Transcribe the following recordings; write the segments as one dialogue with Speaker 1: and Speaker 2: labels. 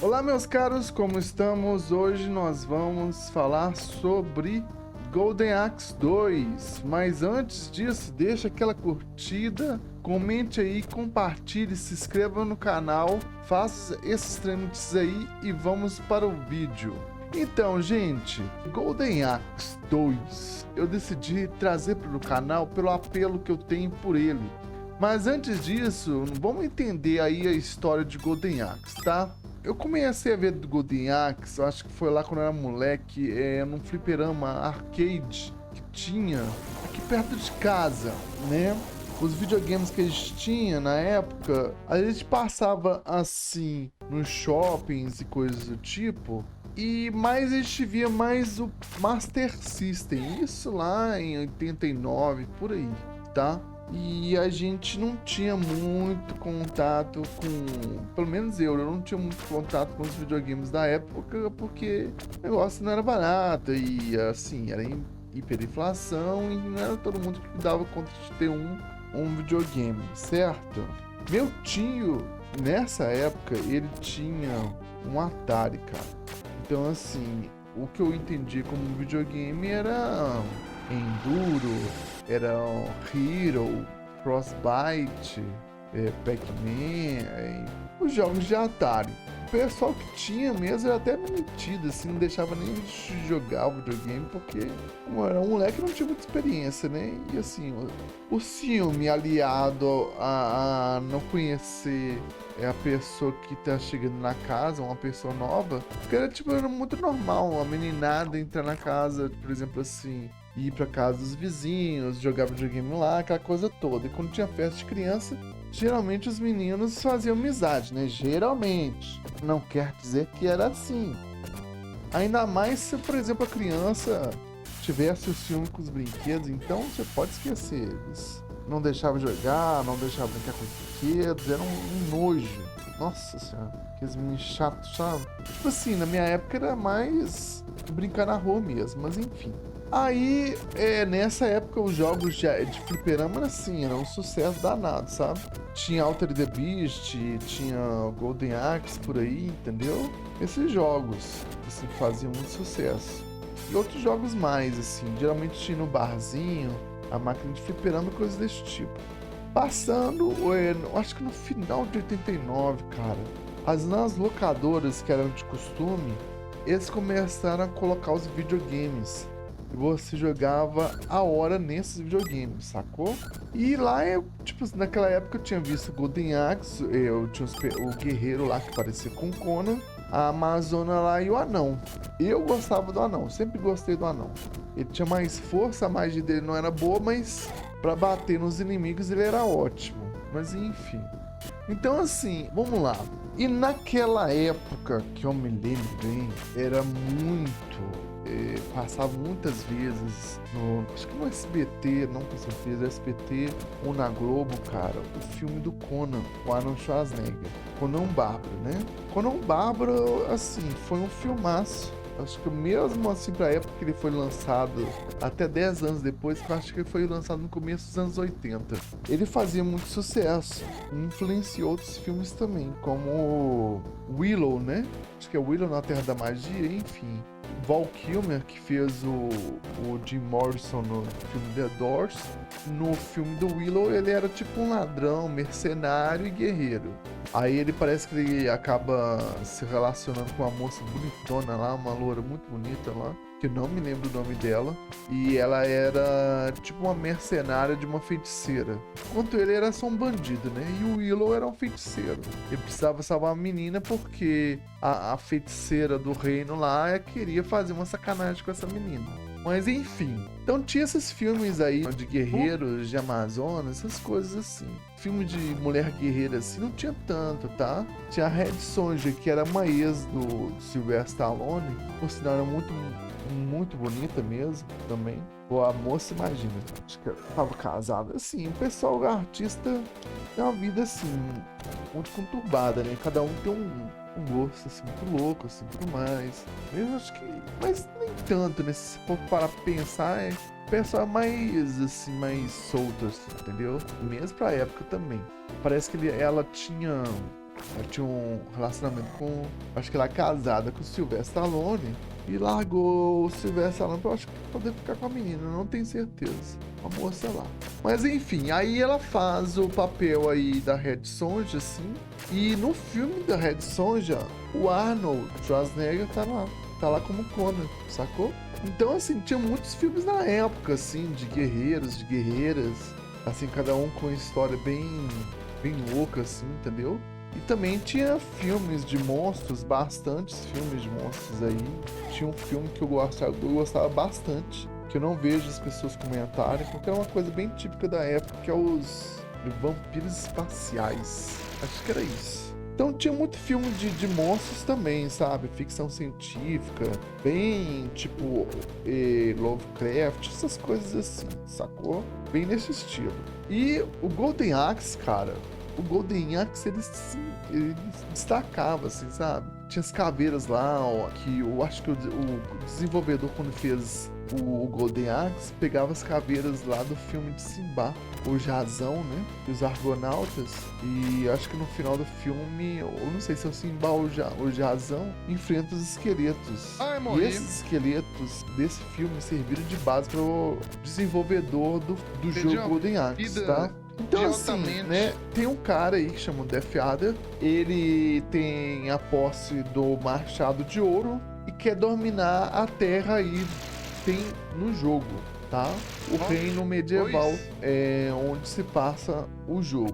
Speaker 1: Olá, meus caros, como estamos? Hoje nós vamos falar sobre Golden Axe 2. Mas antes disso, deixa aquela curtida, comente aí, compartilhe, se inscreva no canal, faça esses trâmites aí e vamos para o vídeo. Então, gente, Golden Axe 2, eu decidi trazer para o canal pelo apelo que eu tenho por ele. Mas antes disso, vamos entender aí a história de Golden Axe, tá? Eu comecei a ver do Golden Axe, eu acho que foi lá quando eu era moleque, num fliperama arcade que tinha aqui perto de casa, né? Os videogames que a gente tinha na época, a gente passava assim nos shoppings e coisas do tipo, e mais a gente via mais o Master System, isso lá em 89, por aí, tá? E a gente não tinha muito contato com, pelo menos eu não tinha muito contato com os videogames da época, porque o negócio não era barato e assim, era hiperinflação e não era todo mundo que dava conta de ter um videogame, certo? Meu tio, nessa época, ele tinha um Atari, cara. Então assim, o que eu entendi como videogame era Enduro, era Hero, Frostbite, Pac-Man, os jogos de Atari. O pessoal que tinha mesmo era até metido, assim, não deixava nem de jogar o videogame, porque como era um moleque não tinha muita experiência, né? E assim, o ciúme aliado a não conhecer a pessoa que tá chegando na casa, uma pessoa nova, porque era tipo, era muito normal, uma meninada entrar na casa, por exemplo, assim, ir pra casa dos vizinhos, jogar videogame lá, aquela coisa toda. E quando tinha festa de criança, geralmente os meninos faziam amizade, né? Geralmente. Não quer dizer que era assim. Ainda mais se, por exemplo, a criança tivesse o ciúme com os brinquedos, então você pode esquecer. Eles não deixavam jogar, não deixavam brincar com os brinquedos, era um nojo. Nossa senhora, aqueles meninos chatos, sabe? Tipo assim, na minha época era mais brincar na rua mesmo, mas enfim. Aí, nessa época, os jogos de fliperama era assim, era um sucesso danado, sabe? Tinha Altered the Beast, tinha Golden Axe por aí, entendeu? Esses jogos, assim, faziam muito sucesso. E outros jogos mais, assim, geralmente tinha no barzinho, a máquina de fliperama e coisas desse tipo. Passando, acho que no final de 89, cara, nas locadoras que eram de costume, eles começaram a colocar os videogames. E você jogava a hora nesses videogames, sacou? E lá, tipo, naquela época eu tinha visto Golden Axe, eu tinha o guerreiro lá que parecia com Conan, a Amazona lá e o anão. Eu gostava do anão, sempre gostei do anão. Ele tinha mais força, a magia dele não era boa, mas pra bater nos inimigos ele era ótimo. Mas enfim. Então assim, vamos lá. E naquela época que eu me lembro bem, era muito. Passava muitas vezes acho que no SBT, não com certeza, SBT ou na Globo, cara, o filme do Conan, com Arnold Schwarzenegger. Conan Bárbaro, né? Conan Bárbaro, assim, foi um filmaço. Acho que mesmo assim, pra época que ele foi lançado, até 10 anos depois, que eu acho que ele foi lançado no começo dos anos 80. Ele fazia muito sucesso, influenciou outros filmes também, como Willow, né? Acho que é Willow na Terra da Magia, enfim. Val Kilmer, que fez o Jim Morrison no filme The Doors. No filme do Willow, ele era tipo um ladrão, mercenário e guerreiro. Aí ele parece que ele acaba se relacionando com uma moça bonitona lá, uma loura muito bonita lá, que eu não me lembro o nome dela. E ela era tipo uma mercenária de uma feiticeira. Enquanto ele era só um bandido, né? E o Willow era um feiticeiro. Ele precisava salvar a menina porque a feiticeira do reino lá queria fazer uma sacanagem com essa menina. Mas enfim. Então tinha esses filmes aí de guerreiros, de Amazonas, essas coisas assim. Filme de mulher guerreira assim não tinha tanto, tá? Tinha a Red Sonja, que era uma ex do Sylvester Stallone. Por sinal, era muito bonita mesmo também. Pô, a moça, imagina, acho que tava casada. Assim, o pessoal, o artista tem uma vida assim, muito conturbada, né? Cada um tem um gosto assim, muito louco, assim, tudo mais. Eu acho que. Mas nem tanto, né? Se for para pensar, o pessoal é mais assim, mais solto, assim, entendeu? Mesmo pra época também. Parece que ela tinha Ela tinha um relacionamento com, acho que ela é casada com o Sylvester Stallone e largou o Sylvester Stallone pra, acho que poder ficar com a menina, não tenho certeza. A moça lá. Mas enfim, aí ela faz o papel aí da Red Sonja, assim. E no filme da Red Sonja, o Arnold Schwarzenegger tá lá como Conan, sacou? Então, assim, tinha muitos filmes na época, assim, de guerreiros, de guerreiras, assim, cada um com uma história bem louca, assim, entendeu? E também tinha filmes de monstros, bastantes filmes de monstros aí. Tinha um filme que eu gostava bastante, que eu não vejo as pessoas comentarem, porque é uma coisa bem típica da época, que é os vampiros espaciais. Acho que era isso. Então tinha muito filme de monstros também, sabe? Ficção científica, bem tipo Lovecraft, essas coisas assim, sacou? Bem nesse estilo. E o Golden Axe, cara, o Golden Axe ele destacava, assim, sabe? Tinha as caveiras lá, ó, que eu acho que o desenvolvedor, quando fez o Golden Axe, pegava as caveiras lá do filme de Simba, o Jazão, né? Os Argonautas. E acho que no final do filme, eu não sei se é o Simba ou o Jazão, enfrenta os esqueletos. E esses esqueletos desse filme serviram de base para o desenvolvedor do jogo Golden Axe, tá? Então, assim, né, tem um cara aí que chama o Death Adder, ele tem a posse do Machado de Ouro e quer dominar a Terra aí, tem no jogo, tá? O reino medieval é onde se passa o jogo,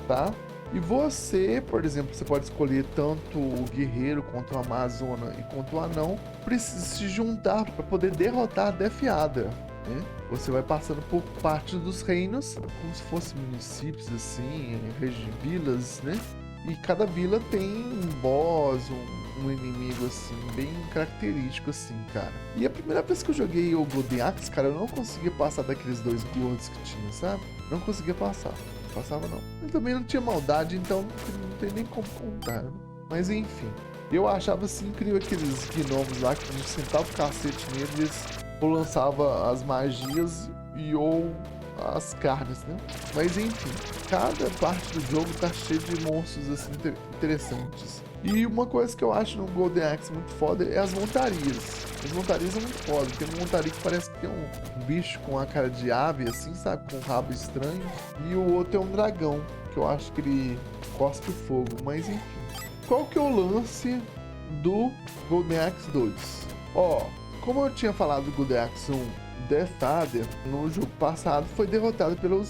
Speaker 1: tá? E você, por exemplo, você pode escolher tanto o guerreiro quanto a amazona e quanto o anão, precisa se juntar para poder derrotar a Death Adder. Né? Você vai passando por parte dos reinos, como se fossem municípios assim, vilas, né? E cada vila tem um boss, um inimigo assim, bem característico assim, cara. E a primeira vez que eu joguei o Golden Axe, cara, eu não conseguia passar daqueles dois gordos que tinha, sabe? Não conseguia passar. Não passava não. Eu também não tinha maldade, então não tem nem como contar, né? Mas enfim, eu achava assim incrível aqueles gnomos lá que a gente sentava o cacete neles, ou lançava as magias ou as carnes, né? Mas enfim, cada parte do jogo tá cheio de monstros assim interessantes. E uma coisa que eu acho no Golden Axe muito foda é as montarias. As montarias são muito foda. Tem uma montaria que parece que tem um bicho com a cara de ave, assim, sabe? Com um rabo estranho. E o outro é um dragão, que eu acho que ele cospe fogo. Mas enfim. Qual que é o lance do Golden Axe 2? Ó, como eu tinha falado do Golden Axe 1, Death Adder, no jogo passado, foi derrotado pelo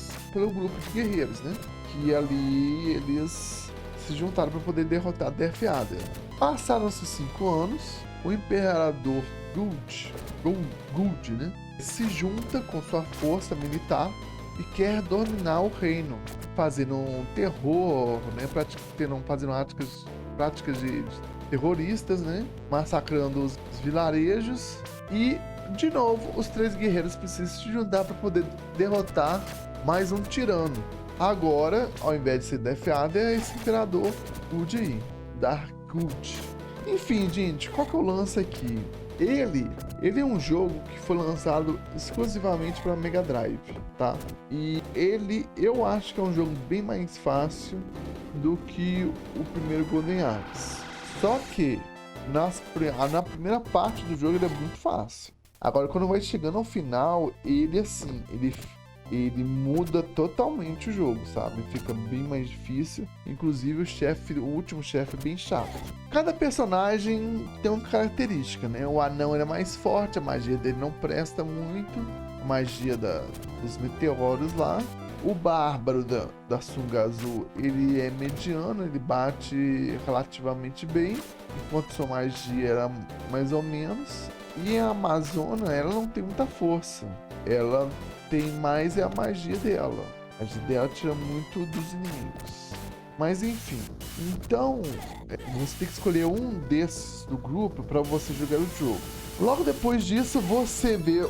Speaker 1: grupo de guerreiros, né? Que ali eles se juntaram para poder derrotar Death Adder. Passaram-se 5 anos, o Imperador Guld, né? Se junta com sua força militar e quer dominar o reino, fazendo um terror, né? Fazendo práticas de terroristas, né? Massacrando os vilarejos. E, de novo, os 3 guerreiros precisam se juntar para poder derrotar mais um tirano. Agora, ao invés de ser Death Adder, é esse Imperador Guld aí, Dark Guld. Enfim, gente, qual que é o lance aqui? Ele é um jogo que foi lançado exclusivamente para Mega Drive, tá? E eu acho que é um jogo bem mais fácil do que o primeiro Golden Axe. Só que na primeira parte do jogo ele é muito fácil. Agora, quando vai chegando ao final, ele muda totalmente o jogo, sabe? Fica bem mais difícil. Inclusive o último chefe é bem chato. Cada personagem tem uma característica, né? O anão ele é mais forte, a magia dele não presta muito. A magia dos meteoros lá. O bárbaro da sunga azul, ele é mediano, ele bate relativamente bem, enquanto sua magia era mais ou menos. E a amazona, ela não tem muita força. Ela tem mais a magia dela. A magia dela tira muito dos inimigos. Mas enfim, então você tem que escolher um desses do grupo para você jogar o jogo. Logo depois disso, você vê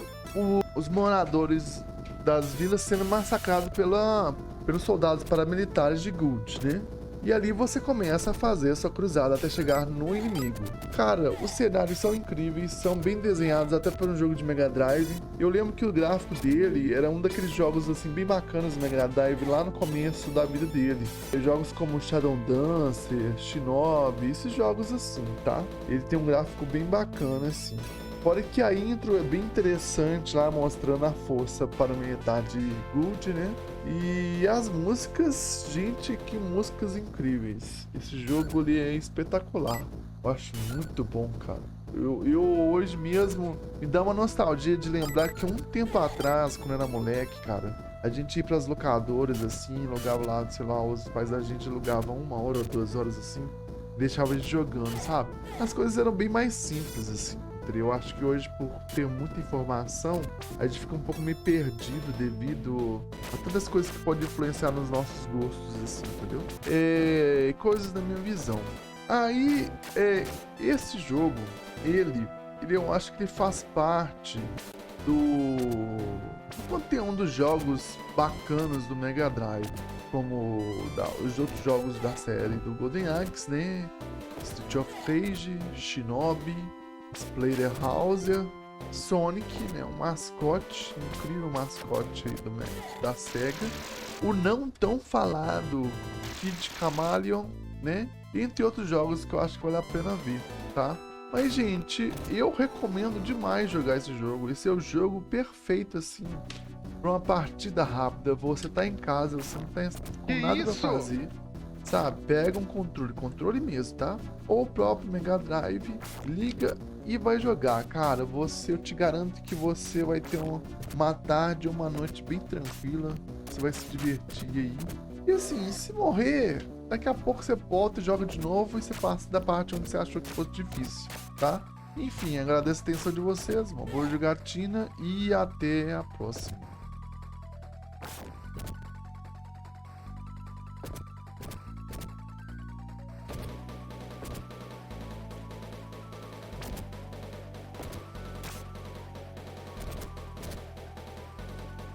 Speaker 1: os moradores das vilas sendo massacrados pelos soldados paramilitares de Guld, né? E ali você começa a fazer sua cruzada até chegar no inimigo. Cara, os cenários são incríveis, são bem desenhados até para um jogo de Mega Drive. Eu lembro que o gráfico dele era um daqueles jogos assim bem bacanas do Mega Drive lá no começo da vida dele. Jogos como Shadow Dancer, Shinobi, esses jogos assim, tá? Ele tem um gráfico bem bacana assim. Fora que a intro é bem interessante lá, mostrando a força para a metade Good, né? E as músicas, gente, que músicas incríveis. Esse jogo ali é espetacular. Eu acho muito bom, cara. Eu hoje mesmo me dá uma nostalgia de lembrar que um tempo atrás, quando eu era moleque, cara, a gente ia pras locadoras assim, alugava lá, sei lá, os pais da gente alugavam 1 hora ou 2 horas assim, deixava a gente jogando, sabe? As coisas eram bem mais simples assim. Eu acho que hoje, por ter muita informação, a gente fica um pouco meio perdido devido a todas as coisas que podem influenciar nos nossos gostos, assim, entendeu? Coisas da minha visão. Aí, esse jogo, ele eu acho que ele faz parte do panteão dos jogos bacanas do Mega Drive, como os outros jogos da série do Golden Axe, né? Street of Rage, Shinobi, Splatterhouse, Sonic, né, um mascote, um incrível mascote aí da SEGA, o não tão falado Kid Chameleon, né, entre outros jogos que eu acho que vale a pena ver, tá? Mas, gente, eu recomendo demais jogar esse jogo. Esse é o jogo perfeito, assim, pra uma partida rápida. Você tá em casa, você não tá com nada pra fazer, sabe? Pega um controle mesmo, tá? Ou o próprio Mega Drive, liga e vai jogar. Cara, eu te garanto que você vai ter uma tarde ou uma noite bem tranquila. Você vai se divertir aí. E assim, se morrer, daqui a pouco você volta e joga de novo e você passa da parte onde você achou que fosse difícil, tá? Enfim, agradeço a atenção de vocês, uma boa jogatina e até a próxima.